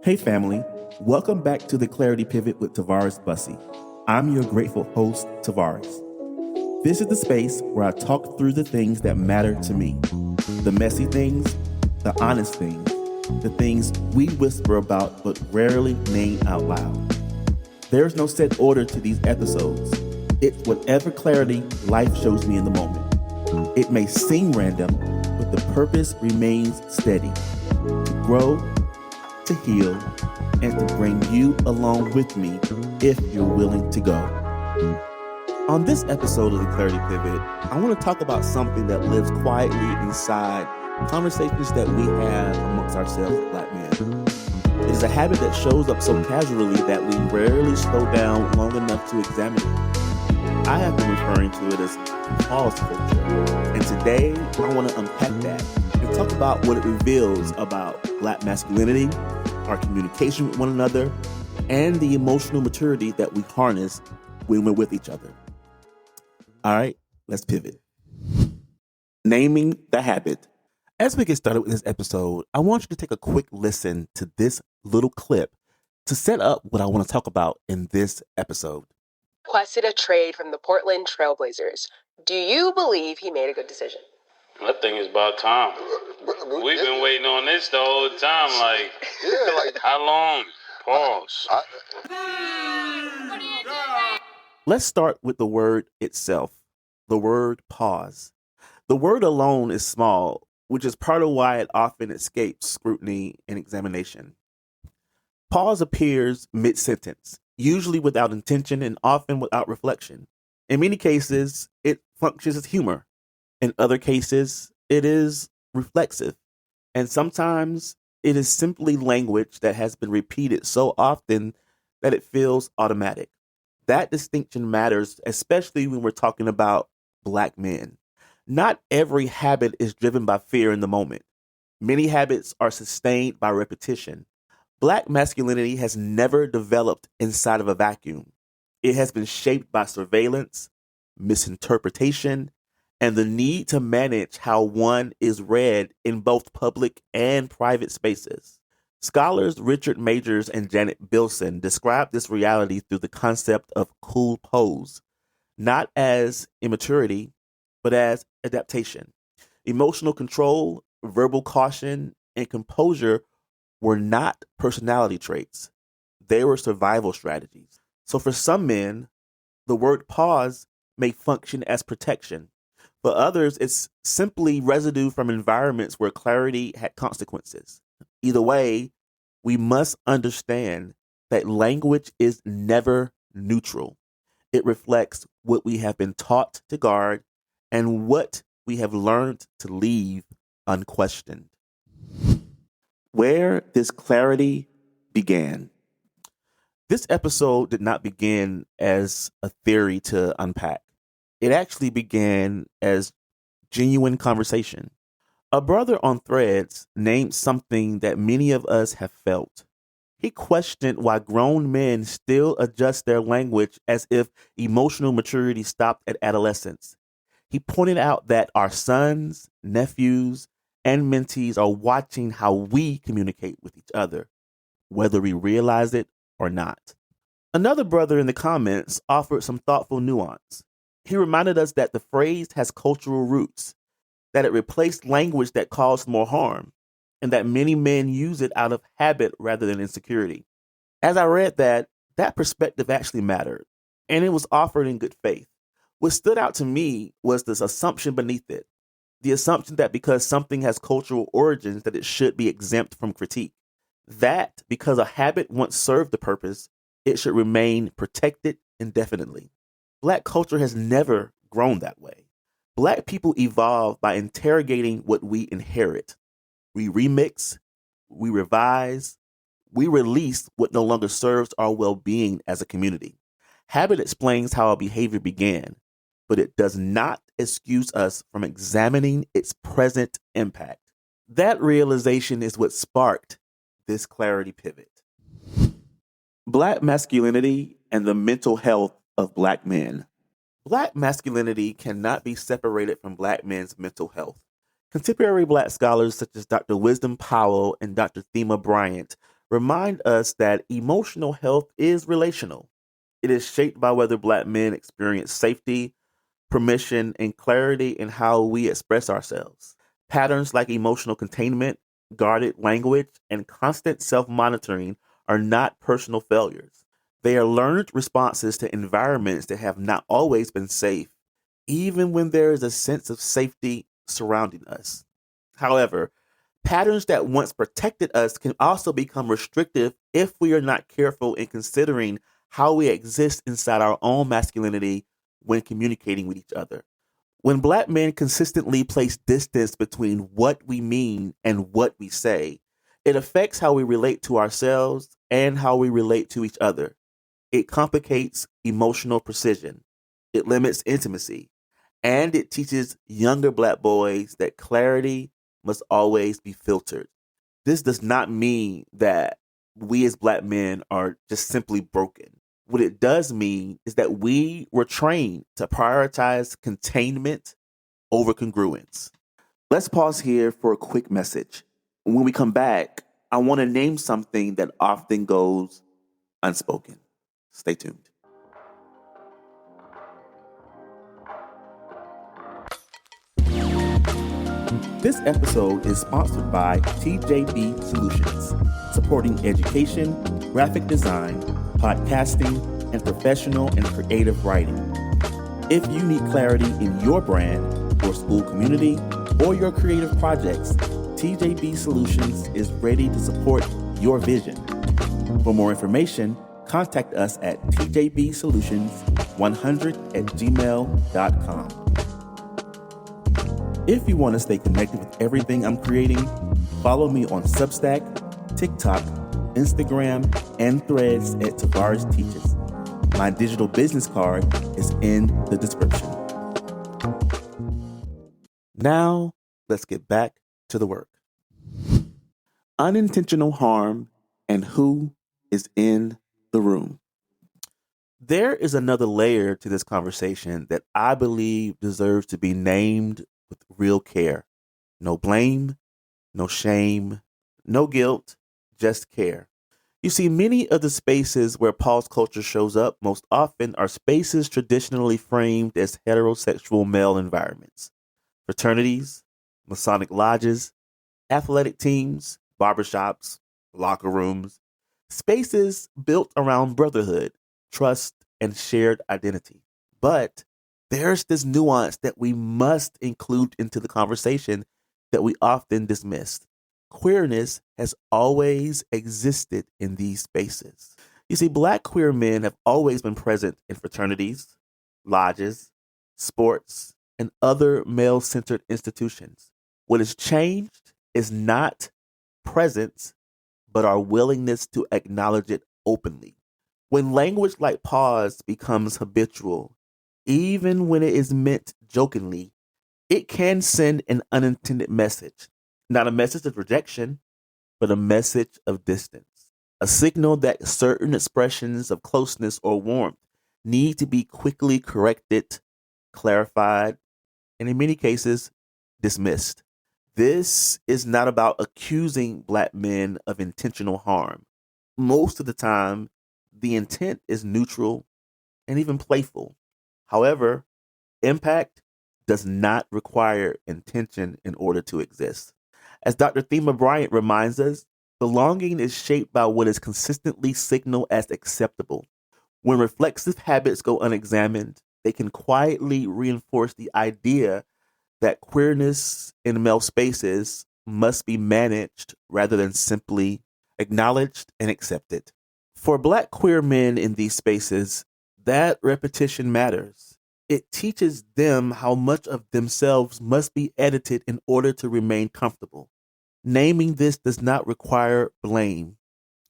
Hey family, welcome back to the Clarity Pivot with Tavares Bussey. I'm your grateful host, Tavares. This is the space where I talk through the things that matter to me. The messy things, the honest things, the things we whisper about but rarely name out loud. There's no set order to these episodes. It's whatever clarity life shows me in the moment. It may seem random, but the purpose remains steady. To grow, to heal, and to bring you along with me if you're willing to go. On this episode of the Clarity Pivot, I want to talk about something that lives quietly inside conversations that we have amongst ourselves as Black men. It is a habit that shows up so casually that we rarely slow down long enough to examine it. I have been referring to it as pause culture, and today I want to unpack that and talk about what it reveals about Black masculinity, our communication with one another, and the emotional maturity that we harness when we're with each other. All right, let's pivot. Naming the habit. As we get started with this episode, I want you to take a quick listen to this little clip to set up what I want to talk about in this episode. Requested a trade from the Portland Trailblazers. Do you believe he made a good decision? I think it's about time. We've been waiting on this the whole time. How long? Pause. Let's start with the word itself, the word pause. The word alone is small, which is part of why it often escapes scrutiny and examination. Pause appears mid-sentence, usually without intention and often without reflection. In many cases, it functions as humor. In other cases, it is reflexive. And sometimes it is simply language that has been repeated so often that it feels automatic. That distinction matters, especially when we're talking about Black men. Not every habit is driven by fear in the moment. Many habits are sustained by repetition. Black masculinity has never developed inside of a vacuum. It has been shaped by surveillance, misinterpretation, and the need to manage how one is read in both public and private spaces. Scholars Richard Majors and Janet Bilson describe this reality through the concept of cool pose, not as immaturity, but as adaptation. Emotional control, verbal caution, and composure were not personality traits. They were survival strategies. So for some men, the word pause may function as protection. For others, it's simply residue from environments where clarity had consequences. Either way, we must understand that language is never neutral. It reflects what we have been taught to guard and what we have learned to leave unquestioned. Where this clarity began. This episode did not begin as a theory to unpack. It actually began as genuine conversation. A brother on Threads named something that many of us have felt. He questioned why grown men still adjust their language as if emotional maturity stopped at adolescence. He pointed out that our sons, nephews, and mentees are watching how we communicate with each other, whether we realize it or not. Another brother in the comments offered some thoughtful nuance. He reminded us that the phrase has cultural roots, that it replaced language that caused more harm, and that many men use it out of habit rather than insecurity. As I read that perspective actually mattered, and it was offered in good faith. What stood out to me was this assumption beneath it, the assumption that because something has cultural origins that it should be exempt from critique, that because a habit once served the purpose, it should remain protected indefinitely. Black culture has never grown that way. Black people evolve by interrogating what we inherit. We remix, we revise, we release what no longer serves our well-being as a community. Habit explains how our behavior began, but it does not excuse us from examining its present impact. That realization is what sparked this clarity pivot. Black masculinity and the mental health of Black men. Black masculinity cannot be separated from Black men's mental health. Contemporary Black scholars such as Dr. Wisdom Powell and Dr. Thema Bryant remind us that emotional health is relational. It is shaped by whether Black men experience safety, permission, and clarity in how we express ourselves. Patterns like emotional containment, guarded language, and constant self monitoring are not personal failures. They are learned responses to environments that have not always been safe, even when there is a sense of safety surrounding us. However, patterns that once protected us can also become restrictive if we are not careful in considering how we exist inside our own masculinity when communicating with each other. When Black men consistently place distance between what we mean and what we say, it affects how we relate to ourselves and how we relate to each other. It complicates emotional precision, it limits intimacy, and it teaches younger Black boys that clarity must always be filtered. This does not mean that we as Black men are just simply broken. What it does mean is that we were trained to prioritize containment over congruence. Let's pause here for a quick message. When we come back, I want to name something that often goes unspoken. Stay tuned. This episode is sponsored by TJB Solutions, supporting education, graphic design, podcasting, and professional and creative writing. If you need clarity in your brand, your school community, or your creative projects, TJB Solutions is ready to support your vision. For more information, contact us at tjbsolutions100@gmail.com. If you want to stay connected with everything I'm creating, follow me on Substack, TikTok, Instagram, and Threads at Tavares Teaches. My digital business card is in the description. Now, let's get back to the work. Unintentional harm and who is in the room. There is another layer to this conversation that I believe deserves to be named with real care. No blame, no shame, no guilt, just care. You see, many of the spaces where pause culture shows up most often are spaces traditionally framed as heterosexual male environments. Fraternities, Masonic lodges, athletic teams, barbershops, locker rooms, spaces built around brotherhood, trust, and shared identity. But there's this nuance that we must include into the conversation that we often dismiss. Queerness has always existed in these spaces. You see, Black queer men have always been present in fraternities, lodges, sports, and other male centered institutions. What has changed is not presence, but our willingness to acknowledge it openly. When language like pause becomes habitual, even when it is meant jokingly, it can send an unintended message. Not a message of rejection, but a message of distance. A signal that certain expressions of closeness or warmth need to be quickly corrected, clarified, and in many cases, dismissed. This is not about accusing Black men of intentional harm. Most of the time, the intent is neutral and even playful. However, impact does not require intention in order to exist. As Dr. Thema Bryant reminds us, belonging is shaped by what is consistently signaled as acceptable. When reflexive habits go unexamined, they can quietly reinforce the idea that queerness in male spaces must be managed rather than simply acknowledged and accepted. For Black queer men in these spaces, that repetition matters. It teaches them how much of themselves must be edited in order to remain comfortable. Naming this does not require blame.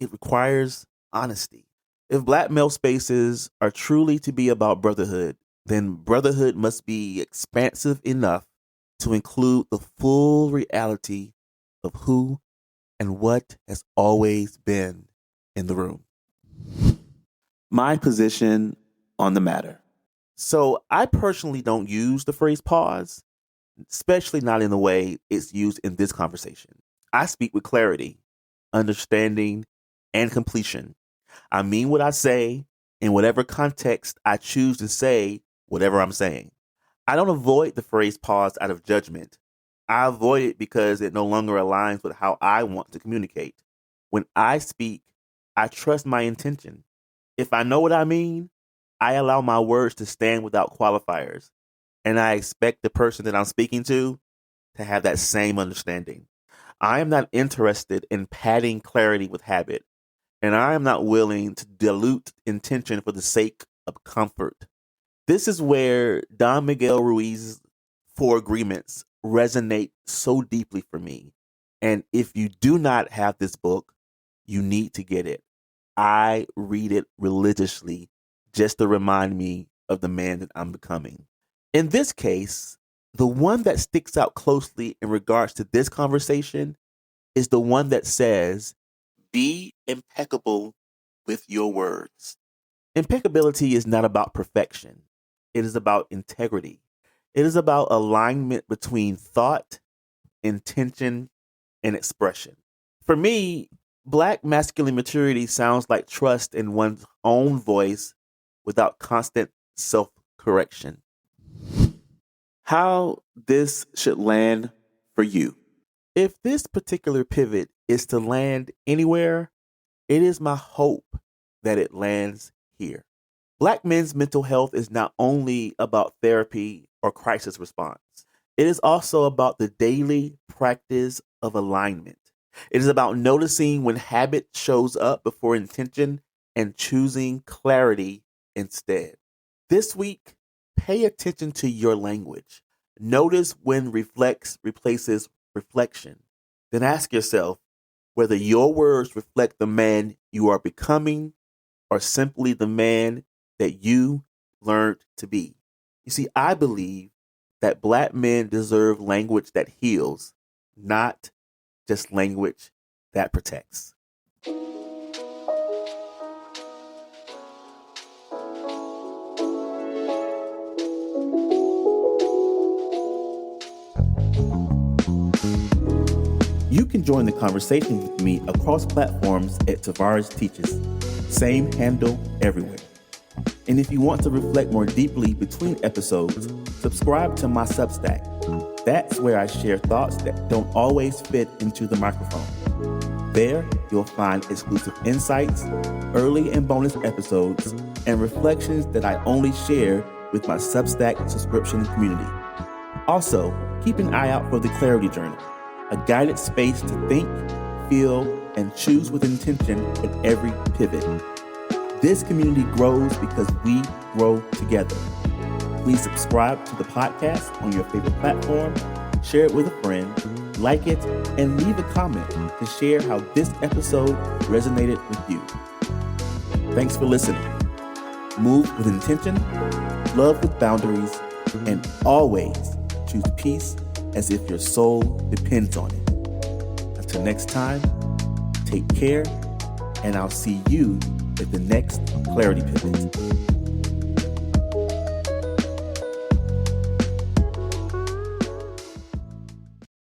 It requires honesty. If Black male spaces are truly to be about brotherhood, then brotherhood must be expansive enough to include the full reality of who and what has always been in the room. My position on the matter. So I personally don't use the phrase pause, especially not in the way it's used in this conversation. I speak with clarity, understanding, and completion. I mean what I say in whatever context I choose to say whatever I'm saying. I don't avoid the phrase pause out of judgment. I avoid it because it no longer aligns with how I want to communicate. When I speak, I trust my intention. If I know what I mean, I allow my words to stand without qualifiers. And I expect the person that I'm speaking to have that same understanding. I am not interested in padding clarity with habit, and I am not willing to dilute intention for the sake of comfort. This is where Don Miguel Ruiz's Four Agreements resonate so deeply for me. And if you do not have this book, you need to get it. I read it religiously just to remind me of the man that I'm becoming. In this case, the one that sticks out closely in regards to this conversation is the one that says, be impeccable with your words. Impeccability is not about perfection. It is about integrity. It is about alignment between thought, intention, and expression. For me, Black masculine maturity sounds like trust in one's own voice without constant self-correction. How this should land for you. If this particular pivot is to land anywhere, it is my hope that it lands here. Black men's mental health is not only about therapy or crisis response. It is also about the daily practice of alignment. It is about noticing when habit shows up before intention and choosing clarity instead. This week, pay attention to your language. Notice when reflex replaces reflection. Then ask yourself whether your words reflect the man you are becoming or simply the man that you learned to be. You see, I believe that Black men deserve language that heals, not just language that protects. You can join the conversation with me across platforms at Tavares Teaches. Same handle everywhere. And if you want to reflect more deeply between episodes, subscribe to my Substack. That's where I share thoughts that don't always fit into the microphone. There, you'll find exclusive insights, early and bonus episodes, and reflections that I only share with my Substack subscription community. Also, keep an eye out for the Clarity Journal, a guided space to think, feel, and choose with intention at every pivot. This community grows because we grow together. Please subscribe to the podcast on your favorite platform, share it with a friend, like it, and leave a comment to share how this episode resonated with you. Thanks for listening. Move with intention, love with boundaries, and always choose peace as if your soul depends on it. Until next time, take care, and I'll see you at the next Clarity Pivot.